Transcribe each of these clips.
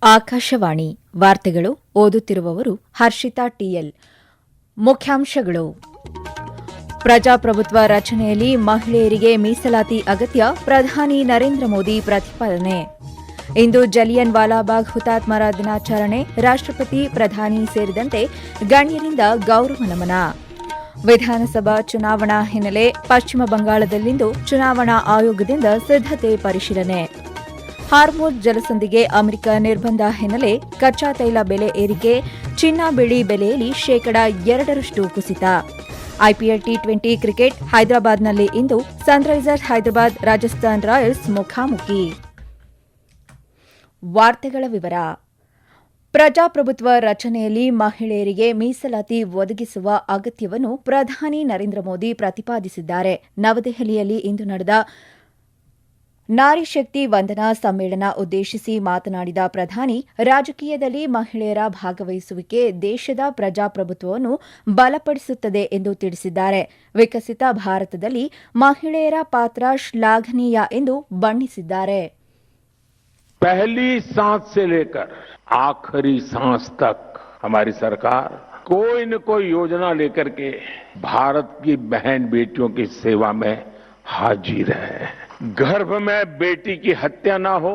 ಆಕಾಶವಾಣಿ ವಾರ್ತೆಗಳು ಓದುತ್ತಿರುವವರು ಹರ್ಷಿತಾ ಟಿಎಲ್. ಮುಖ್ಯಾಂಶಗಳು: ಪ್ರಜಾಪ್ರಭುತ್ವ ರಚನೆಯಲ್ಲಿ ಮಹಿಳೆಯರಿಗೆ ಮೀಸಲಾತಿ ಅಗತ್ಯ, ಪ್ರಧಾನಿ ನರೇಂದ್ರ ಮೋದಿ ಪ್ರತಿಪಾದನೆ. ಇಂದು ಜಲಿಯನ್ ವಾಲಾಬಾಗ್ ಹುತಾತ್ಮರ ದಿನಾಚರಣೆ, ರಾಷ್ಟ್ರಪತಿ, ಪ್ರಧಾನಿ ಸೇರಿದಂತೆ ಗಣ್ಯರಿಂದ ಗೌರವ ನಮನ. ವಿಧಾನಸಭಾ ಚುನಾವಣಾ ಹಿನ್ನೆಲೆ ಪಶ್ಚಿಮ ಬಂಗಾಳದಲ್ಲಿಂದು ಚುನಾವಣಾ ಆಯೋಗದಿಂದ ಸಿದ್ದತೆ ಪರಿಶೀಲನೆ. ಹಾರ್ಮುಜ್ ಜಲಸಂಧಿಗೆ ಅಮೆರಿಕ ನಿರ್ಬಂಧ ಹಿನ್ನೆಲೆ ಕಚ್ಚಾ ತೈಲ ಬೆಲೆ ಏರಿಕೆ, ಚಿನ್ನ ಬೆಳ್ಳಿ ಬೆಲೆಯಲ್ಲಿ ಶೇಕಡಾ 2 ಕುಸಿತ. ಐಪಿಎಲ್ ಟಿ20 ಕ್ರಿಕೆಟ್ ಹೈದರಾಬಾದ್ನಲ್ಲಿ ಇಂದು ಸನ್ರೈಸರ್ಸ್ ಹೈದರಾಬಾದ್ ರಾಜಸ್ಥಾನ್ ರಾಯಲ್ಸ್ ಮುಖಾಮುಖಿ. ವಾರ್ತೆಗಳ ವಿವರ. ಪ್ರಜಾಪ್ರಭುತ್ವ ರಚನೆಯಲ್ಲಿ ಮಹಿಳೆಯರಿಗೆ ಮೀಸಲಾತಿ ಒದಗಿಸುವ ಅಗತ್ಯವನ್ನು ಪ್ರಧಾನಿ ನರೇಂದ್ರ ಮೋದಿ ಪ್ರತಿಪಾದಿಸಿದ್ದಾರೆ. ನವದೆಹಲಿಯಲ್ಲಿ ಇಂದು ನಡೆದ ನಾರಿ ಶಕ್ತಿ ವಂದನಾ ಸಮ್ಮೇಳನ ಉದ್ದೇಶಿಸಿ ಮಾತನಾಡಿದ ಪ್ರಧಾನಿ, ರಾಜಕೀಯದಲ್ಲಿ ಮಹಿಳೆಯರ ಭಾಗವಹಿಸುವಿಕೆ ದೇಶದ ಪ್ರಜಾಪ್ರಭುತ್ವವನ್ನು ಬಲಪಡಿಸುತ್ತದೆ ಎಂದು ತಿಳಿಸಿದ್ದಾರೆ. ವಿಕಸಿತ ಭಾರತದಲ್ಲಿ ಮಹಿಳೆಯರ ಪಾತ್ರ ಶ್ಲಾಘನೀಯ ಎಂದು ಬಣ್ಣಿಸಿದ್ದಾರೆ. पहली सांस से लेकर आखिरी सांस तक हमारी सरकार कोई न कोई योजना लेकर के भारत की बहन बेटियों की सेवा में हाजिर है. गर्भ में बेटी की हत्या न हो,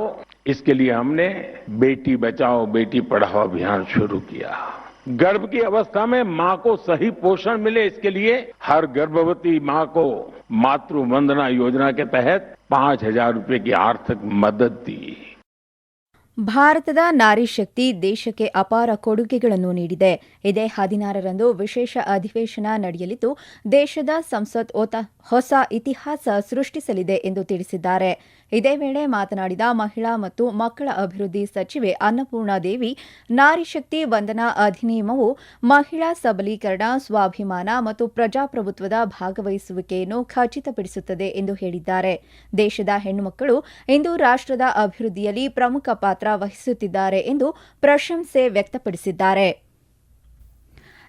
इसके लिए हमने बेटी बचाओ बेटी पढ़ाओ अभियान शुरू किया. गर्भ की अवस्था में मां को सही पोषण मिले, इसके लिए हर गर्भवती मां को मातृ वंदना योजना के तहत 5,000 रुपए की आर्थिक मदद दी. ಭಾರತದ ನಾರಿ ಶಕ್ತಿ ದೇಶಕ್ಕೆ ಅಪಾರ ಕೊಡುಗೆಗಳನ್ನು ನೀಡಿದೆ. ಇದೇ 16ರಂದು ವಿಶೇಷ ಅಧಿವೇಶನ ನಡೆಯಲಿದ್ದು, ದೇಶದ ಸಂಸತ್ ಹೊಸ ಇತಿಹಾಸ ಸೃಷ್ಟಿಸಲಿದೆ ಎಂದು ತಿಳಿಸಿದ್ದಾರೆ. ಇದೇ ವೇಳೆ ಮಾತನಾಡಿದ ಮಹಿಳಾ ಮತ್ತು ಮಕ್ಕಳ ಅಭಿವೃದ್ಧಿ ಸಚಿವೆ ಅನ್ನಪೂರ್ಣಾದೇವಿ, ನಾರಿ ಶಕ್ತಿ ವಂದನಾ ಅಧಿನಿಯಮವು ಮಹಿಳಾ ಸಬಲೀಕರಣ, ಸ್ವಾಭಿಮಾನ ಮತ್ತು ಪ್ರಜಾಪ್ರಭುತ್ವದ ಭಾಗವಹಿಸುವಿಕೆಯನ್ನು ಖಚಿತಪಡಿಸುತ್ತದೆ ಎಂದು ಹೇಳಿದ್ದಾರೆ. ದೇಶದ ಹೆಣ್ಣುಮಕ್ಕಳು ಇಂದು ರಾಷ್ಟದ ಅಭಿವೃದ್ಧಿಯಲ್ಲಿ ಪ್ರಮುಖ ಪಾತ್ರ ವಹಿಸುತ್ತಿದ್ದಾರೆ ಎಂದು ಪ್ರಶಂಸೆ ವ್ಯಕ್ತಪಡಿಸಿದ್ದಾರೆ.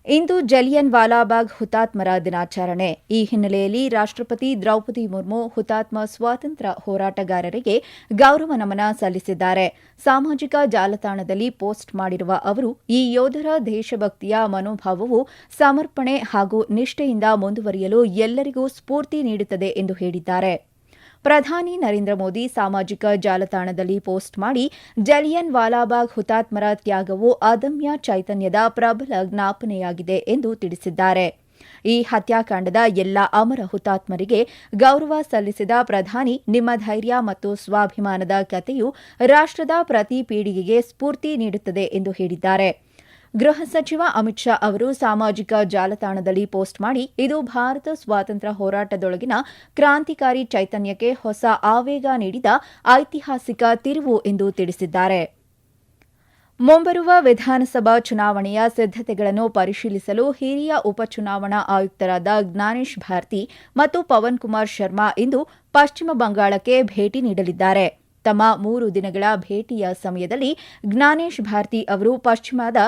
ಇಂದು ಜಲಿಯನ್ ವಾಲಾಬಾಗ್ ಹುತಾತ್ಮರ ದಿನಾಚರಣೆ. ಈ ಹಿನ್ನೆಲೆಯಲ್ಲಿ ರಾಷ್ಟ್ರಪತಿ ದ್ರೌಪದಿ ಮುರ್ಮು ಹುತಾತ್ಮ ಸ್ವಾತಂತ್ರ್ಯ ಹೋರಾಟಗಾರರಿಗೆ ಗೌರವ ನಮನ ಸಲ್ಲಿಸಿದ್ದಾರೆ. ಸಾಮಾಜಿಕ ಜಾಲತಾಣದಲ್ಲಿ ಪೋಸ್ಟ್ ಮಾಡಿರುವ ಅವರು, ಈ ಯೋಧರ ದೇಶಭಕ್ತಿಯ ಮನೋಭಾವವು ಸಮರ್ಪಣೆ ಹಾಗೂ ನಿಷ್ಠೆಯಿಂದ ಮುಂದುವರಿಯಲು ಎಲ್ಲರಿಗೂ ಸ್ಫೂರ್ತಿ ನೀಡುತ್ತದೆ ಎಂದು ಹೇಳಿದ್ದಾರೆ. ಪ್ರಧಾನಿ ನರೇಂದ್ರ ಮೋದಿ ಸಾಮಾಜಿಕ ಜಾಲತಾಣದಲ್ಲಿ ಪೋಸ್ಟ್ ಮಾಡಿ, ಜಲಿಯನ್ ವಾಲಾಬಾಗ್ ಹುತಾತ್ಮರ ತ್ಯಾಗವು ಅದಮ್ಯ ಚೈತನ್ಯದ ಪ್ರಬಲ ಜ್ಞಾಪನೆಯಾಗಿದೆ ಎಂದು ತಿಳಿಸಿದ್ದಾರೆ. ಈ ಹತ್ಯಾಕಾಂಡದ ಎಲ್ಲ ಅಮರ ಹುತಾತ್ಮರಿಗೆ ಗೌರವ ಸಲ್ಲಿಸಿದ ಪ್ರಧಾನಿ, ನಿಮ್ಮ ಧೈರ್ಯ ಮತ್ತು ಸ್ವಾಭಿಮಾನದ ಕಥೆಯು ರಾಷ್ಟದ ಪ್ರತಿ ಪೀಳಿಗೆಗೆ ಸ್ಫೂರ್ತಿ ನೀಡುತ್ತದೆ ಎಂದು ಹೇಳಿದ್ದಾರೆ. ಗೃಹ ಸಚಿವ ಅಮಿತ್ ಶಾ ಅವರು ಸಾಮಾಜಿಕ ಜಾಲತಾಣದಲ್ಲಿ ಪೋಸ್ಟ್ ಮಾಡಿ, ಇದು ಭಾರತ ಸ್ವಾತಂತ್ರ್ಯ ಹೋರಾಟದೊಳಗಿನ ಕ್ರಾಂತಿಕಾರಿ ಚೈತನ್ಯಕ್ಕೆ ಹೊಸ ಆವೇಗ ನೀಡಿದ ಐತಿಹಾಸಿಕ ತಿರುವು ಎಂದು ತಿಳಿಸಿದ್ದಾರೆ. ಮುಂಬರುವ ವಿಧಾನಸಭಾ ಚುನಾವಣೆಯ ಸಿದ್ದತೆಗಳನ್ನು ಪರಿಶೀಲಿಸಲು ಹಿರಿಯ ಉಪಚುನಾವಣಾ ಆಯುಕ್ತರಾದ ಜ್ಞಾನೇಶ್ ಭಾರತಿ ಮತ್ತು ಪವನ್ ಕುಮಾರ್ ಶರ್ಮಾ ಇಂದು ಪಶ್ಚಿಮ ಬಂಗಾಳಕ್ಕೆ ಭೇಟಿ ನೀಡಲಿದ್ದಾರೆ. ತಮ್ಮ 3 ದಿನಗಳ ಭೇಟಿಯ ಸಮಯದಲ್ಲಿ ಜ್ಞಾನೇಶ್ ಭಾರತಿ ಅವರು ಪಶ್ಚಿಮದ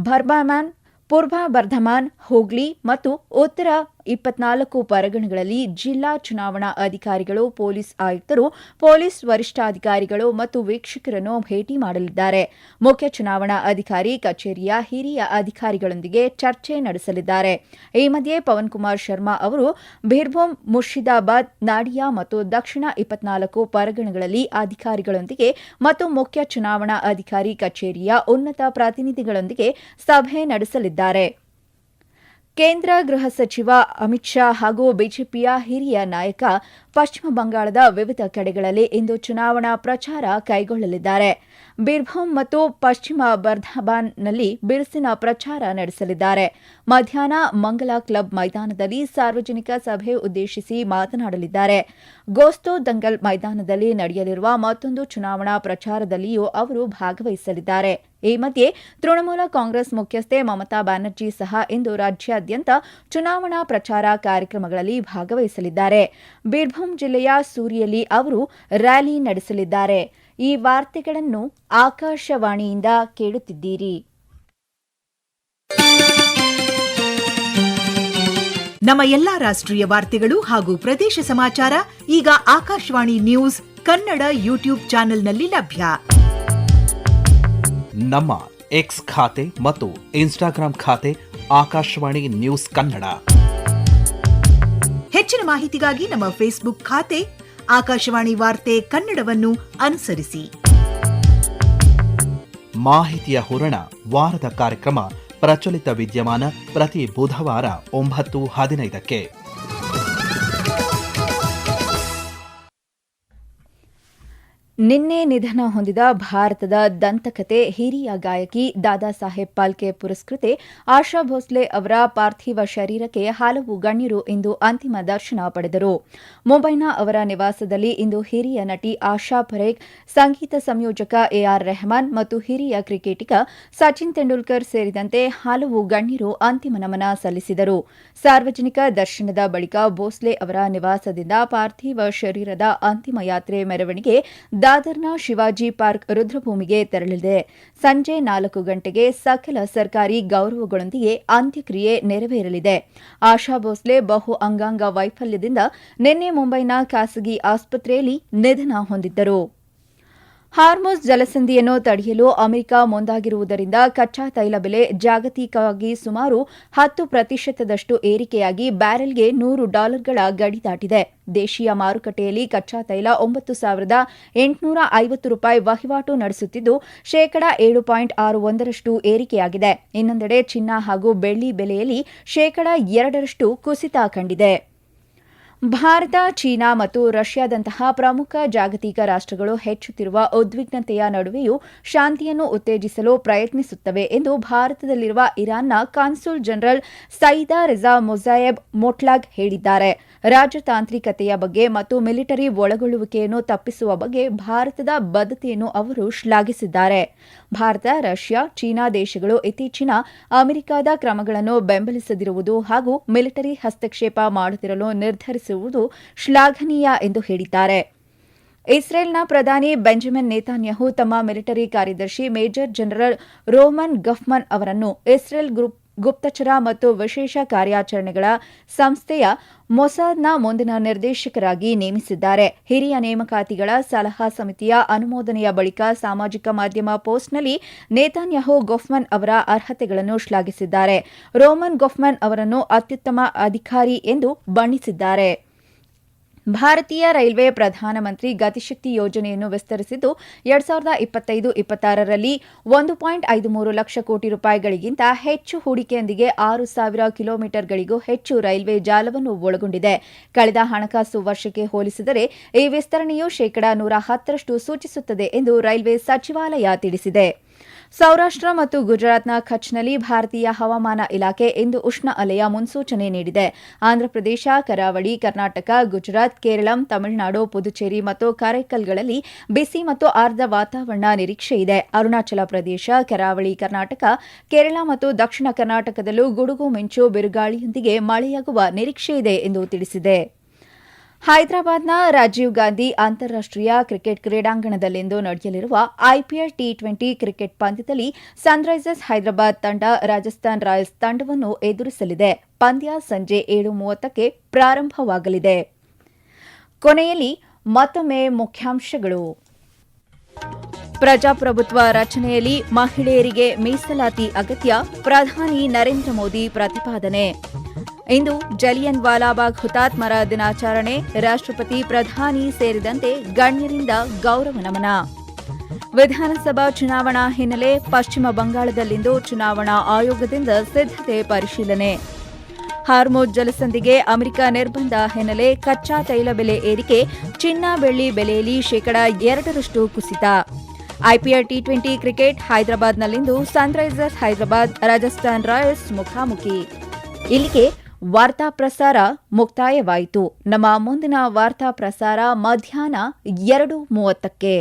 ಬರ್ಧಮಾನ್, ಪೂರ್ವ ಬರ್ಧಮಾನ್, ಹೂಗ್ಲಿ ಮತ್ತು ಉತ್ತರ 24 ಪರಗಣಗಳಲ್ಲಿ ಜಿಲ್ಲಾ ಚುನಾವಣಾ ಅಧಿಕಾರಿಗಳು, ಪೊಲೀಸ್ ಆಯುಕ್ತರು, ಪೊಲೀಸ್ ವರಿಷ್ಠಾಧಿಕಾರಿಗಳು ಮತ್ತು ವೀಕ್ಷಕರನ್ನು ಭೇಟಿ ಮಾಡಲಿದ್ದಾರೆ. ಮುಖ್ಯ ಚುನಾವಣಾ ಅಧಿಕಾರಿ ಕಚೇರಿಯ ಹಿರಿಯ ಅಧಿಕಾರಿಗಳೊಂದಿಗೆ ಚರ್ಚೆ ನಡೆಸಲಿದ್ದಾರೆ. ಈ ಮಧ್ಯೆ ಪವನ್ ಕುಮಾರ್ ಶರ್ಮಾ ಅವರು ಬೀರ್ಭೂಮ್, ಮುರ್ಷಿದಾಬಾದ್, ನಾಡಿಯಾ ಮತ್ತು ದಕ್ಷಿಣ 24 ಪರಗಣಗಳಲ್ಲಿ ಅಧಿಕಾರಿಗಳೊಂದಿಗೆ ಮತ್ತು ಮುಖ್ಯ ಚುನಾವಣಾ ಅಧಿಕಾರಿ ಕಚೇರಿಯ ಉನ್ನತ ಪ್ರತಿನಿಧಿಗಳೊಂದಿಗೆ ಸಭೆ ನಡೆಸಲಿದ್ದಾರೆ. ಕೇಂದ್ರ ಗೃಹ ಸಚಿವ ಅಮಿತ್ ಶಾ ಹಾಗೂ ಬಿಜೆಪಿಯ ಹಿರಿಯ ನಾಯಕ ಪಶ್ಚಿಮ ಬಂಗಾಳದ ವಿವಿಧ ಕಡೆಗಳಲ್ಲಿ ಇಂದು ಚುನಾವಣಾ ಪ್ರಚಾರ ಕೈಗೊಳ್ಳಲಿದ್ದಾರೆ. ಬೀರ್ಭೂಮ್ ಮತ್ತು ಪಶ್ಚಿಮ ಬರ್ಧಮಾನ್ನಲ್ಲಿ ಬಿರುಸಿನ ಪ್ರಚಾರ ನಡೆಸಲಿದ್ದಾರೆ. ಮಧ್ಯಾಹ್ನ ಮಂಗಲ ಕ್ಲಬ್ ಮೈದಾನದಲ್ಲಿ ಸಾರ್ವಜನಿಕ ಸಭೆ ಉದ್ದೇಶಿಸಿ ಮಾತನಾಡಲಿದ್ದಾರೆ. ಗೋಸ್ತೋ ದಂಗಲ್ ಮೈದಾನದಲ್ಲಿ ನಡೆಯಲಿರುವ ಮತ್ತೊಂದು ಚುನಾವಣಾ ಪ್ರಚಾರದಲ್ಲಿಯೂ ಅವರು ಭಾಗವಹಿಸಲಿದ್ದಾರೆ. ಈ ಮಧ್ಯೆ ತೃಣಮೂಲ ಕಾಂಗ್ರೆಸ್ ಮುಖ್ಯಸ್ಥೆ ಮಮತಾ ಬ್ಯಾನರ್ಜಿ ಸಹ ಇಂದು ರಾಜ್ಯಾದ್ಯಂತ ಚುನಾವಣಾ ಪ್ರಚಾರ ಕಾರ್ಯಕ್ರಮಗಳಲ್ಲಿ ಭಾಗವಹಿಸಲಿದ್ದಾರೆ. ಬೀರ್ಭೂಮ್ ಜಿಲ್ಲೆಯ ಸೂರಿಯಲ್ಲಿ ಅವರು ರ್ಯಾಲಿ ನಡೆಸಲಿದ್ದಾರೆ. ಈ ವಾರ್ತೆಗಳನ್ನು ಆಕಾಶವಾಣಿಯಿಂದ ಕೇಳುತ್ತಿದ್ದೀರಿ. ನಮ್ಮ ಎಲ್ಲಾ ರಾಷ್ಟ್ರೀಯ ವಾರ್ತೆಗಳು ಹಾಗೂ ಪ್ರದೇಶ ಸಮಾಚಾರ ಈಗ ಆಕಾಶವಾಣಿ ನ್ಯೂಸ್ ಕನ್ನಡ ಯೂಟ್ಯೂಬ್ ಚಾನೆಲ್ನಲ್ಲಿ ಲಭ್ಯ. ನಮ್ಮ ಎಕ್ಸ್ ಖಾತೆ ಮತ್ತು ಇನ್ಸ್ಟಾಗ್ರಾಂ ಖಾತೆ ಆಕಾಶವಾಣಿ ನ್ಯೂಸ್ ಕನ್ನಡ. ಹೆಚ್ಚಿನ ಮಾಹಿತಿಗಾಗಿ ನಮ್ಮ ಫೇಸ್ಬುಕ್ ಖಾತೆ ಆಕಾಶವಾಣಿ ವಾರ್ತೆ ಕನ್ನಡವನ್ನು ಅನುಸರಿಸಿ. ಮಾಹಿತಿಯ ಹೂರಣ ವಾರದ ಕಾರ್ಯಕ್ರಮ ಪ್ರಚಲಿತ ವಿದ್ಯಮಾನ ಪ್ರತಿ ಬುಧವಾರ 9:15. ನಿನ್ನೆ ನಿಧನ ಹೊಂದಿದ ಭಾರತದ ದಂತಕತೆ ಹಿರಿಯ ಗಾಯಕಿ ದಾದಾ ಸಾಹೇಬ್ ಫಾಲ್ಕೆ ಪುರಸ್ಕೃತೆ ಆಶಾ ಭೋಸ್ಲೆ ಅವರ ಪಾರ್ಥಿವ ಶರೀರಕ್ಕೆ ಹಲವು ಗಣ್ಯರು ಇಂದು ಅಂತಿಮ ದರ್ಶನ ಪಡೆದರು. ಮುಂಬೈನ ಅವರ ನಿವಾಸದಲ್ಲಿ ಇಂದು ಹಿರಿಯ ನಟಿ ಆಶಾ ಪರೇಖ್, ಸಂಗೀತ ಸಂಯೋಜಕ ಎಆರ್ ರೆಹಮಾನ್ ಮತ್ತು ಹಿರಿಯ ಕ್ರಿಕೆಟಿಗ ಸಚಿನ್ ತೆಂಡೂಲ್ಕರ್ ಸೇರಿದಂತೆ ಹಲವು ಗಣ್ಯರು ಅಂತಿಮ ನಮನ ಸಲ್ಲಿಸಿದರು. ಸಾರ್ವಜನಿಕ ದರ್ಶನದ ಬಳಿಕ ಭೋಸ್ಲೆ ಅವರ ನಿವಾಸದಿಂದ ಪಾರ್ಥಿವ ಶರೀರದ ಅಂತಿಮ ಯಾತ್ರೆ ಮೆರವಣಿಗೆ ದಾದರ್ನ ಶಿವಾಜಿ ಪಾರ್ಕ್ ರುದ್ರಭೂಮಿಗೆ ತೆರಳಿದೆ. ಸಂಜೆ 4 ಗಂಟೆಗೆ ಸಕಲ ಸರ್ಕಾರಿ ಗೌರವಗಳೊಂದಿಗೆ ಅಂತ್ಯಕ್ರಿಯೆ ನೆರವೇರಲಿದೆ. ಆಶಾ ಭೋಸ್ಲೆ ಬಹು ಅಂಗಾಂಗ ವೈಫಲ್ಯದಿಂದ ನಿನ್ನೆ ಮುಂಬೈನ ಖಾಸಗಿ ಆಸ್ಪತ್ರೆಯಲ್ಲಿ ನಿಧನ ಹೊಂದಿದ್ದರು. ಹಾರ್ಮುಜ್ ಜಲಸಂಧಿಯನ್ನು ತಡೆಯಲು ಅಮೆರಿಕ ಮುಂದಾಗಿರುವುದರಿಂದ ಕಚ್ಚಾ ತೈಲ ಬೆಲೆ ಜಾಗತಿಕವಾಗಿ ಸುಮಾರು 10% ಏರಿಕೆಯಾಗಿ ಬ್ಯಾರೆಲ್ಗೆ $100 ಗಡಿ ದಾಟಿದೆ. ದೇಶೀಯ ಮಾರುಕಟ್ಟೆಯಲ್ಲಿ ಕಚ್ಚಾ ತೈಲ $9,850 ವಹಿವಾಟು ನಡೆಸುತ್ತಿದ್ದು ,7.61% ಏರಿಕೆಯಾಗಿದೆ. ಇನ್ನೊಂದೆಡೆ ಚಿನ್ನ ಹಾಗೂ ಬೆಳ್ಳಿ ಬೆಲೆಯಲ್ಲಿ ,2% ಕುಸಿತ ಕಂಡಿದೆ. ಭಾರತ, ಚೀನಾ ಮತ್ತು ರಷ್ಯಾದಂತಹ ಪ್ರಮುಖ ಜಾಗತಿಕ ರಾಷ್ಟಗಳು ಹೆಚ್ಚುತ್ತಿರುವ ಉದ್ವಿಗ್ನತೆಯ ನಡುವೆಯೂ ಶಾಂತಿಯನ್ನು ಉತ್ತೇಜಿಸಲು ಪ್ರಯತ್ನಿಸುತ್ತವೆ ಎಂದು ಭಾರತದಲ್ಲಿರುವ ಇರಾನ್ನ ಕಾನ್ಸುಲ್ ಜನರಲ್ ಸಯೀದಾ ರಿಜಾ ಮೊಜಾಯೆಬ್ ಮೊಟ್ಲಾಗ್ ಹೇಳಿದ್ದಾರೆ. ರಾಜತಾಂತ್ರಿಕತೆಯ ಬಗ್ಗೆ ಮತ್ತು ಮಿಲಿಟರಿ ಒಳಗೊಳ್ಳುವಿಕೆಯನ್ನು ತಪ್ಪಿಸುವ ಬಗ್ಗೆ ಭಾರತದ ಬದ್ಧತೆಯನ್ನು ಅವರು ಶ್ಲಾಘಿಸಿದ್ದಾರೆ. ಭಾರತ, ರಷ್ಯಾ, ಚೀನಾ ದೇಶಗಳು ಇತ್ತೀಚಿನ ಅಮೆರಿಕದ ಕ್ರಮಗಳನ್ನು ಬೆಂಬಲಿಸದಿರುವುದು ಹಾಗೂ ಮಿಲಿಟರಿ ಹಸ್ತಕ್ಷೇಪ ಮಾಡುತ್ತಿರಲು ನಿರ್ಧರಿಸಿರುವುದು ಶ್ಲಾಘನೀಯ ಎಂದು ಹೇಳಿದ್ದಾರೆ. ಇಸ್ರೇಲ್ನ ಪ್ರಧಾನಿ ಬೆಂಜಮಿನ್ ನೇತಾನ್ಯಾಹು ತಮ್ಮ ಮಿಲಿಟರಿ ಕಾರ್ಯದರ್ಶಿ ಮೇಜರ್ ಜನರಲ್ ರೋಮನ್ ಗಫ್ಮನ್ ಅವರನ್ನು ಇಸ್ರೇಲ್ ಗುಪ್ತಚರ ಮತ್ತು ವಿಶೇಷ ಕಾರ್ಯಾಚರಣೆಗಳ ಸಂಸ್ಥೆಯ ಮೊಸಾದ್ನ ಮುಂದಿನ ನಿರ್ದೇಶಕರಾಗಿ ನೇಮಿಸಿದ್ದಾರೆ. ಹಿರಿಯ ನೇಮಕಾತಿಗಳ ಸಲಹಾ ಸಮಿತಿಯ ಅನುಮೋದನೆಯ ಬಳಿಕ ಸಾಮಾಜಿಕ ಮಾಧ್ಯಮ ಪೋಸ್ಟ್ನಲ್ಲಿ ನೇತಾನ್ಯಾಹು ಗೊಫ್ಮನ್ ಅವರ ಅರ್ಹತೆಗಳನ್ನು ಶ್ಲಾಘಿಸಿದ್ದಾರೆ. ರೋಮನ್ ಗೊಫ್ಮನ್ ಅವರನ್ನು ಅತ್ಯುತ್ತಮ ಅಧಿಕಾರಿ ಎಂದು ಬಣ್ಣಿಸಿದ್ದಾರೆ. ಭಾರತೀಯ ರೈಲ್ವೆ ಪ್ರಧಾನಮಂತ್ರಿ ಗತಿಶಕ್ತಿ ಯೋಜನೆಯನ್ನು ವಿಸ್ತರಿಸಿದ್ದು 2025-26ರಲ್ಲಿ 1.53 ಲಕ್ಷ ಕೋಟಿ ರೂಪಾಯಿಗಳಿಗಿಂತ ಹೆಚ್ಚು ಹೂಡಿಕೆಯೊಂದಿಗೆ 6,000 ಕಿಲೋಮೀಟರ್ಗಳಿಗೂ ಹೆಚ್ಚು ರೈಲ್ವೆ ಜಾಲವನ್ನು ಒಳಗೊಂಡಿದೆ. ಕಳೆದ ಹಣಕಾಸು ವರ್ಷಕ್ಕೆ ಹೋಲಿಸಿದರೆ ಈ ವಿಸ್ತರಣೆಯು ,110% ಸೂಚಿಸುತ್ತದೆ ಎಂದು ರೈಲ್ವೆ ಸಚಿವಾಲಯ ತಿಳಿಸಿದೆ. ಸೌರಾಷ್ಟ್ರ ಮತ್ತು ಗುಜರಾತ್ನ ಕಚ್ನಲ್ಲಿ ಭಾರತೀಯ ಹವಾಮಾನ ಇಲಾಖೆ ಇಂದು ಉಷ್ಣ ಅಲೆಯ ಮುನ್ಸೂಚನೆ ನೀಡಿದೆ. ಆಂಧ್ರಪ್ರದೇಶ, ಕರಾವಳಿ, ಕರ್ನಾಟಕ, ಗುಜರಾತ್, ಕೇರಳಂ, ತಮಿಳುನಾಡು, ಪುದುಚೇರಿ ಮತ್ತು ಕಾರೈಕಲ್ಗಳಲ್ಲಿ ಬಿಸಿ ಮತ್ತು ಆರ್ದ್ರ ವಾತಾವರಣ ನಿರೀಕ್ಷೆಯಿದೆ. ಅರುಣಾಚಲ ಪ್ರದೇಶ, ಕರಾವಳಿ ಕರ್ನಾಟಕ, ಕೇರಳ ಮತ್ತು ದಕ್ಷಿಣ ಕರ್ನಾಟಕದಲ್ಲೂ ಗುಡುಗು ಮಿಂಚು ಬಿರುಗಾಳಿಯೊಂದಿಗೆ ಮಳೆಯಾಗುವ ನಿರೀಕ್ಷೆಯಿದೆ ಎಂದು ತಿಳಿಸಿದೆ. ಹೈದರಾಬಾದ್ನ ರಾಜೀವ್ ಗಾಂಧಿ ಅಂತಾರಾಷ್ಟೀಯ ಕ್ರಿಕೆಟ್ ಕ್ರೀಡಾಂಗಣದಲ್ಲಿಂದು ನಡೆಯಲಿರುವ ಐಪಿಎಲ್ ಟಿ20 ಕ್ರಿಕೆಟ್ ಪಂದ್ಯದಲ್ಲಿ ಸನ್ರೈಸರ್ಸ್ ಹೈದರಾಬಾದ್ ತಂಡ ರಾಜಸ್ಥಾನ್ ರಾಯಲ್ಸ್ ತಂಡವನ್ನು ಎದುರಿಸಲಿದೆ. ಪಂದ್ಯ ಸಂಜೆ 7:30ಕ್ಕೆ ಪ್ರಾರಂಭವಾಗಲಿದೆ. ಕೊನೆಯಲ್ಲಿ ಮತ್ತೊಮ್ಮೆ ಮುಖ್ಯಾಂಶಗಳು. ಪ್ರಜಾಪ್ರಭುತ್ವ ರಚನೆಯಲ್ಲಿ ಮಹಿಳೆಯರಿಗೆ ಮೀಸಲಾತಿ ಅಗತ್ಯ, ಪ್ರಧಾನಿ ನರೇಂದ್ರ ಮೋದಿ ಪ್ರತಿಪಾದನೆ. ಇಂದು ಜಲಿಯನ್ ವಾಲಾಬಾಗ್ ಹುತಾತ್ಮರ ದಿನಾಚರಣೆ, ರಾಷ್ಟ್ರಪತಿ, ಪ್ರಧಾನಿ ಸೇರಿದಂತೆ ಗಣ್ಯರಿಂದ ಗೌರವ ನಮನ. ವಿಧಾನಸಭಾ ಚುನಾವಣಾ ಹಿನ್ನೆಲೆ ಪಶ್ಚಿಮ ಬಂಗಾಳದಲ್ಲಿಂದು ಚುನಾವಣಾ ಆಯೋಗದಿಂದ ಸಿದ್ಧತೆ ಪರಿಶೀಲನೆ. ಹಾರ್ಮುಜ್ ಜಲಸಂಧಿಗೆ ಅಮೆರಿಕ ನಿರ್ಬಂಧ ಹಿನ್ನೆಲೆ ಕಚ್ಚಾ ತೈಲ ಬೆಲೆ ಏರಿಕೆ, ಚಿನ್ನ ಬೆಳ್ಳಿ ಬೆಲೆಯಲ್ಲಿ ,2% ಕುಸಿತ. ಐಪಿಎಲ್ ಟಿ20 ಕ್ರಿಕೆಟ್ ಹೈದರಾಬಾದ್ನಲ್ಲಿಂದು ಸನ್ರೈಸರ್ಸ್ ಹೈದರಾಬಾದ್ ರಾಜಸ್ಥಾನ್ ರಾಯಲ್ಸ್ ಮುಖಾಮುಖಿ. ಇಲ್ಲಿಗೆ ವಾರ್ತಾ ಪ್ರಸಾರ ಮುಕ್ತಾಯವಾಯಿತು. ನಮ್ಮ ಮುಂದಿನ ವಾರ್ತಾ ಪ್ರಸಾರ ಮಧ್ಯಾಹ್ನ 2:30ಕ್ಕೆ.